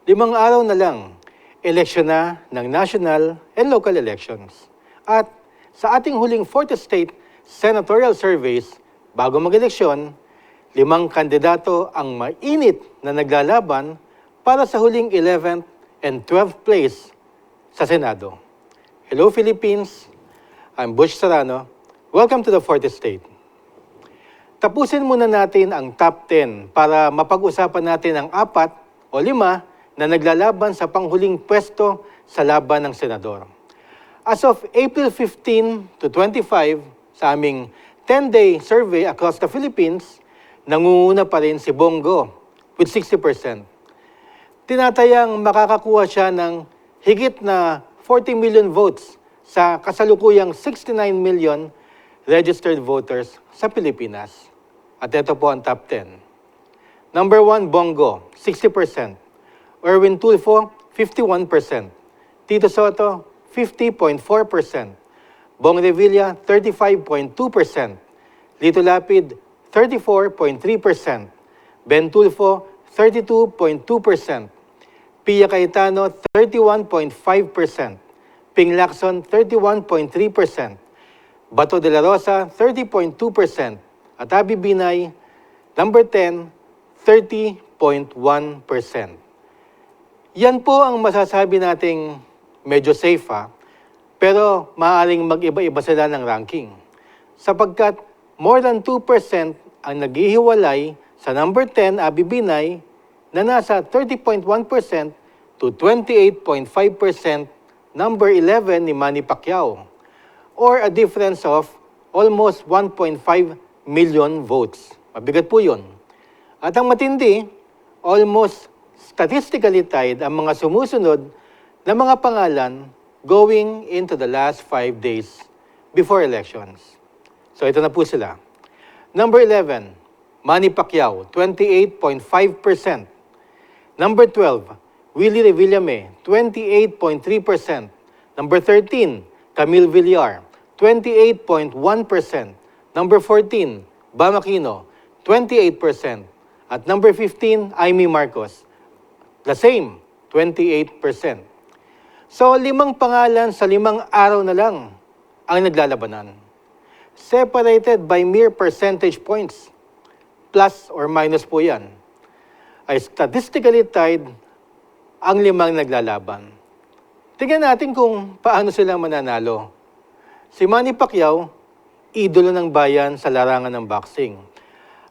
Limang araw na lang, eleksyon na ng national and local elections. At sa ating huling 4th State senatorial surveys, bago mag-eleksyon, 5 kandidato ang mainit na naglalaban para sa huling 11th and 12th place sa Senado. Hello Philippines, I'm Butch Serrano. Welcome to the 4th State. Tapusin muna natin ang top 10 para mapag-usapan natin ang 4 o 5 na naglalaban sa panghuling pwesto sa laban ng senador. As of April 15 to 25, sa aming 10-day survey across the Philippines, nangunguna pa rin si Bongo with 60%. Tinatayang makakakuha siya ng higit na 40 million votes sa kasalukuyang 69 million registered voters sa Pilipinas. At ito po ang top 10. Number 1, Bongo, 60%. Erwin Tulfo, 51%. Tito Soto, 50.4%. Bong Revilla, 35.2%. Lito Lapid, 34.3%. Ben Tulfo, 32.2%. Pia Cayetano, 31.5%. Ping Lacson, 31.3%. Bato de la Rosa, 30.2%. At Abby Binay, number 10, 30.1%. Yan po ang masasabi nating medyo safe pero maaaring mag-iba-iba sila ng ranking. Sapagkat more than 2% ang naghihiwalay sa number 10, Abby Binay, na nasa 30.1% to 28.5% number 11 ni Manny Pacquiao, or a difference of almost 1.5 million votes. Mabigat po yun. At ang matindi, almost statistically tied ang mga sumusunod na mga pangalan going into the last 5 days before elections. So ito na po sila. Number 11, Manny Pacquiao, 28.5%. Number 12, Willie Revillame, 28.3%. Number 13, Camille Villar, 28.1%. Number 14, Bam Aquino, 28%. At number 15, Amy Marcos, the same, 28%. So, 5 pangalan sa 5 araw na lang ang naglalabanan. Separated by mere percentage points. Plus or minus po yan. Ay statistically tied ang 5 naglalaban. Tingnan natin kung paano sila mananalo. Si Manny Pacquiao, idolo ng bayan sa larangan ng boxing.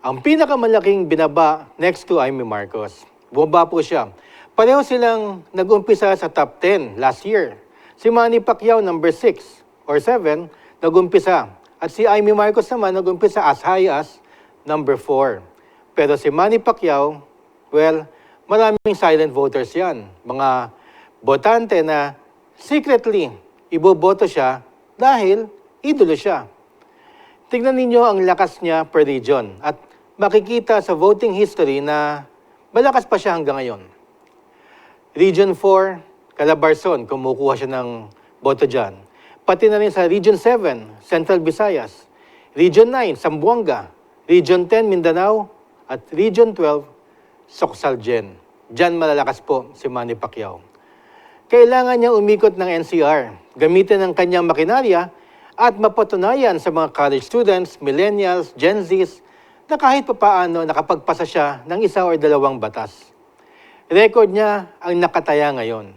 Ang pinakamalaking binaba next to Amy Marcos. Bumaba po siya. Pareho silang nag-umpisa sa top 10 last year. Si Manny Pacquiao, number 6 or 7, nag-umpisa. At si Amy Marcos naman, nag-umpisa as high as number 4. Pero si Manny Pacquiao, well, maraming silent voters yan. Mga botante na secretly iboboto siya dahil idolo siya. Tignan ninyo ang lakas niya per region at makikita sa voting history na malakas pa siya hanggang ngayon. Region 4, Calabarzon, kumukuha siya ng boto dyan. Pati na rin sa Region 7, Central Visayas. Region 9, Zamboanga. Region 10, Mindanao. At Region 12, Socsalgen. Diyan malalakas po si Manny Pacquiao. Kailangan niya umikot ng NCR, gamitin ang kanyang makinarya at mapatunayan sa mga college students, millennials, Gen Zs, na kahit papaano nakapagpasa siya ng 1 o 2 batas. Record niya ang nakataya ngayon.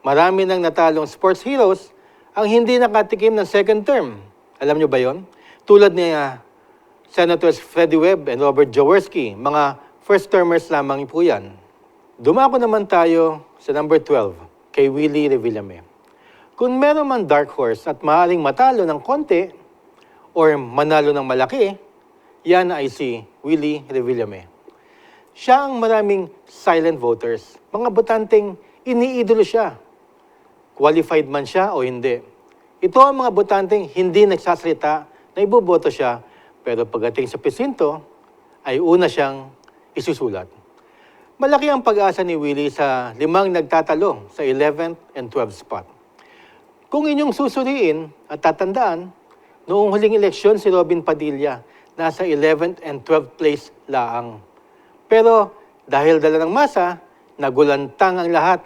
Marami ng natalong sports heroes ang hindi nakatikim ng second term. Alam niyo ba yon? Tulad ni Senators Freddie Webb and Robert Jaworski, mga first-termers lamang po yan. Dumako naman tayo sa number 12, kay Willie Revillame. Kung meron man dark horse at maaaring matalo ng konti or manalo ng malaki, yan ay si Willie Revillame. Siya ang maraming silent voters, mga botanteng iniidolo siya. Qualified man siya o hindi. Ito ang mga botanteng hindi nagsasalita na iboboto siya, pero pagdating sa presinto, ay una siyang isusulat. Malaki ang pag-asa ni Willie sa 5 nagtatalo sa 11th and 12th spot. Kung inyong susuriin at tatandaan, noong huling eleksyon si Robin Padilla, nasa 11th and 12th place laang. Pero dahil dala ng masa, nagulantang ang lahat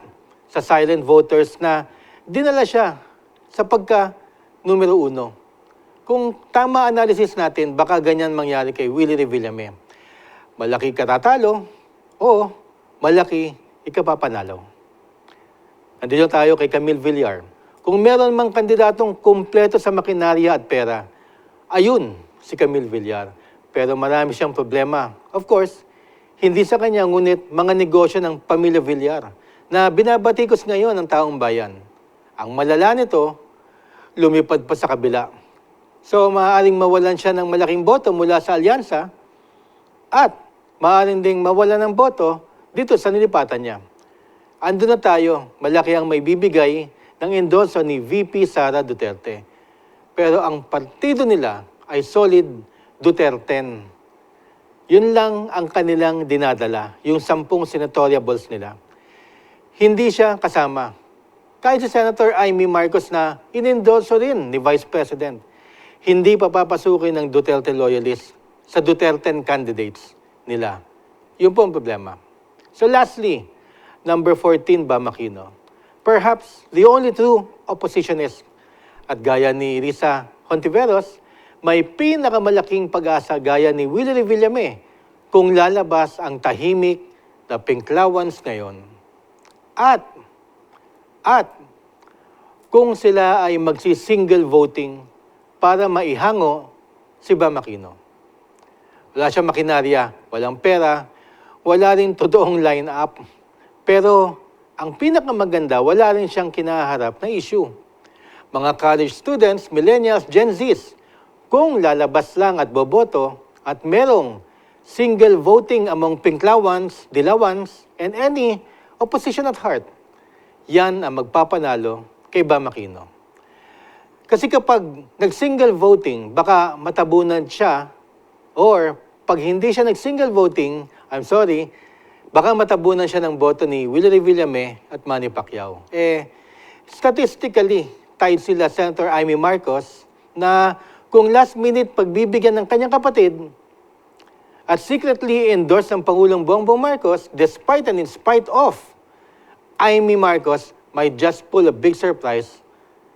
sa silent voters na dinala siya sa pagka numero 1. Kung tama analysis natin, baka ganyan mangyari kay Willie Revillame. Malaki ka tatalo o malaki ikapapanalo. Nandito tayo kay Camille Villar. Kung meron mang kandidatong kumpleto sa makinarya at pera, ayun si Camille Villar. Pero marami siyang problema. Of course, hindi sa kanya, ngunit mga negosyo ng pamilya Villar na binabatikos ngayon ng taong bayan. Ang malala nito, lumipad pa sa kabila. So, maaaring mawalan siya ng malaking boto mula sa alyansa at maaaring ding mawalan ng boto dito sa nilipatan niya. Ando na tayo, malaki ang may bibigay ng endorso ni VP Sara Duterte. Pero ang partido nila ay solid Duterten. Yun lang ang kanilang dinadala, yung 10 senatoriables nila. Hindi siya kasama. Kahit si Senator Amy Marcos na inendorso rin ni Vice President, hindi papapasukin ng Duterte loyalists sa Duterten candidates nila. Yun po ang problema. So lastly, number 14, Bam Aquino. Perhaps the only true oppositionist. At gaya ni Risa Hontiveros, may pinakamalaking pag-asa gaya ni Willie Revillame kung lalabas ang tahimik na pinklawans ngayon. At kung sila ay magsi-single voting para maihango si Bam Aquino. Wala siyang makinarya, walang pera, wala rin totoong line-up. Pero ang pinakamaganda, wala rin siyang kinaharap na issue. Mga college students, millennials, Gen Zs, kung lalabas lang at boboto at merong single voting among pinklawans, dilawans, and any opposition at heart, yan ang magpapanalo kay Bam Aquino. Kasi kapag nag-single voting, baka matabunan siya, or pag hindi siya nag-single voting, baka matabunan siya ng boto ni Willie Revillame at Manny Pacquiao. Statistically, tied sila Senator Amy Marcos na kung last minute pagbibigyan ng kanyang kapatid at secretly endorsed ng Pangulong Bongbong Marcos, despite and in spite of, Amy Marcos might just pull a big surprise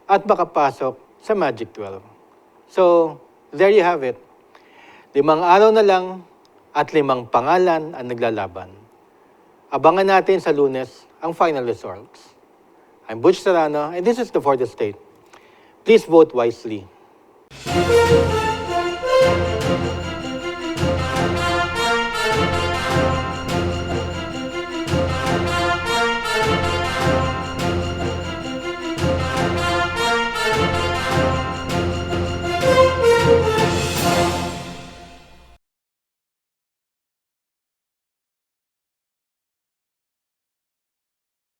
at makapasok sa Magic 12. So, there you have it. 5 araw na lang at 5 pangalan ang naglalaban. Abangan natin sa Lunes ang final results. I'm Butch Serrano and this is the Fourth Estate. Please vote wisely.